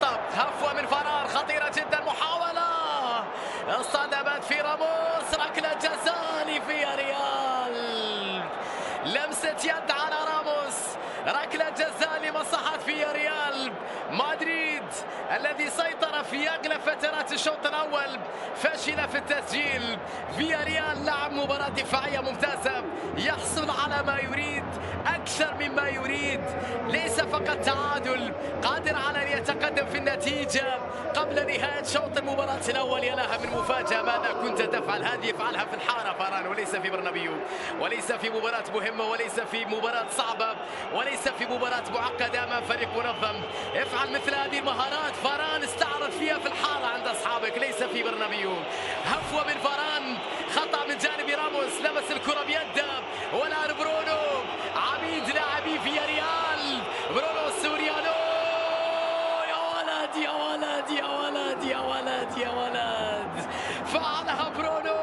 بالضبط. هفوة من فرار خطيرة جدا، محاولة اصطدمت في راموس، ركلة جزاء في ريال. لمسة يد على راموس، ركلة جزاء لمصلحة ريال مدريد الذي سيطر في أغلب فترات الشوط الأول، فشل في التسجيل. ريال لعب مباراة دفاعية ممتازة، يحصل على ما يريد أكثر مما يريد، ليس فقط تعادل، قادر على أن يتقدم في النتيجة قبل نهاية شوط المباراة الأول. يا لها من مفاجأة، ماذا كنت تفعل؟ هذه يفعلها في الحارة فاران، وليس في برنابيو، وليس في مباراة مهمة، وليس في مباراة صعبة، وليس في مباراة معقدة أمام فريق منظم. افعل مثل هذه المهارات فاران، استعرض فيها في الحارة عند أصحابك، ليس في برنابيو. هفوة من فاران، خطأ من جانب راموس، لمس الكرة بيده، والآن برونو عميد لاعبي ريال، برونو سوريانو. يا ولد يا ولد يا ولد يا ولد يا ولد، فعلها برونو.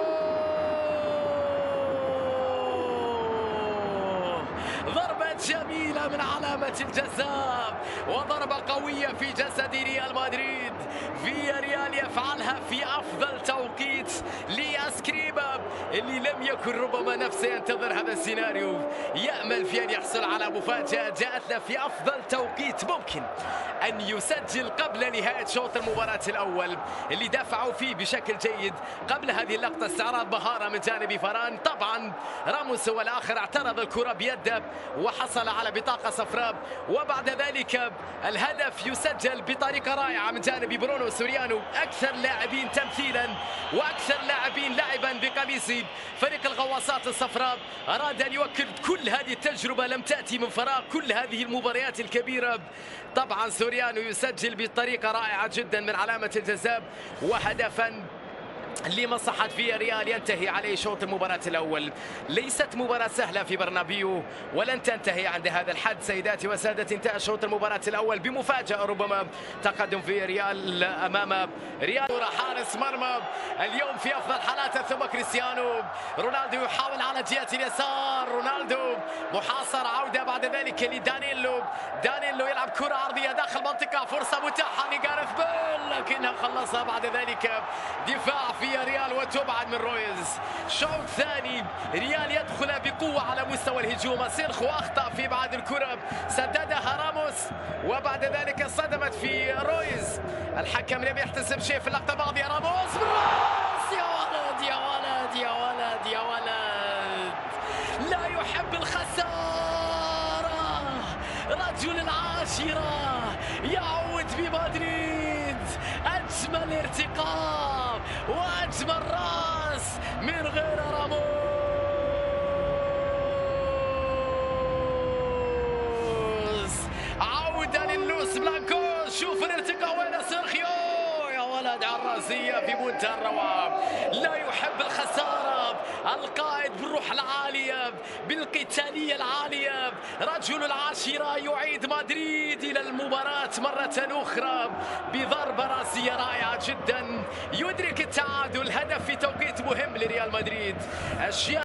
ضربة جميلة من علامة الجزاء، وضربة قوية في جسد ريال مدريد. ريال يفعلها في أفضل توقيت لأسكريبا اللي لم يكن ربما نفسه ينتظر هذا السيناريو، يأمل في أن يحصل على مفاجأة جاءت له في أفضل توقيت ممكن أن يسجل قبل نهاية شوط المباراة الأول اللي دافعوا فيه بشكل جيد. قبل هذه اللقطة استعراض مهارة من جانب فاران، طبعا راموس هو الآخر اعترض الكرة بيده وحصل على بطاقة صفراء، وبعد ذلك الهدف يسجل بطريقة رائعة من جانب برونو سوريانو، أكثر لاعبين تمثيلا وأكثر لاعبين لعبا بقميص فريق الغواصات الصفراء. أراد أن يؤكد كل هذه التجربة لم تأتي من فراغ، كل هذه المباريات الكبيرة. طبعا سوريانو يسجل بطريقة رائعة جدا من علامة الجزاء، وهدفا لمصلحة ريال ينتهي عليه شوط المباراة الأول. ليست مباراة سهلة في برنابيو، ولن تنتهي عند هذا الحد سيداتي وسادتي. انتهى شوط المباراة الأول بمفاجأة، ربما تقدم ريال أمام ريال. حارس مرمى اليوم في أفضل حالاته ثم كريستيانو رونالدو يحاول على جهة اليسار، رونالدو محاصر، عودة بعد ذلك لدانيلو، دانيلو يلعب كرة عرضية داخل منطقة، فرصة متاحة لجاريث بيل لكنها خلصها بعد ذلك دفاع ريال وتبعد من رويز. شوط ثاني ريال يدخل بقوة على مستوى الهجوم، سيرخو أخطأ في بعض الكرة سددها راموس وبعد ذلك صدمت في رويز. الحكم لم يحتسب شيء في اللقطة الماضية، راموس بالراس، يا ولد يا ولد يا ولد يا ولد، لا يحب الخسارة. رجل العاشرة يعود بمدريد، أجمل ارتقاء وأجمل راس من غير راموس. عودة للوس بلانكوس، شوف الارتقاء وين سيرخيو، يا ولد على الراسية في منتهى الروعة. لا يحب الخسارة، القائد بالروح العالية بالقتالية العالية، رجل العاشرة يعيد مدريد إلى المباراة مرة أخرى بضربة راسية رائعة جدا، يدرك التعادل، هدف في توقيت مهم لريال مدريد. أشياء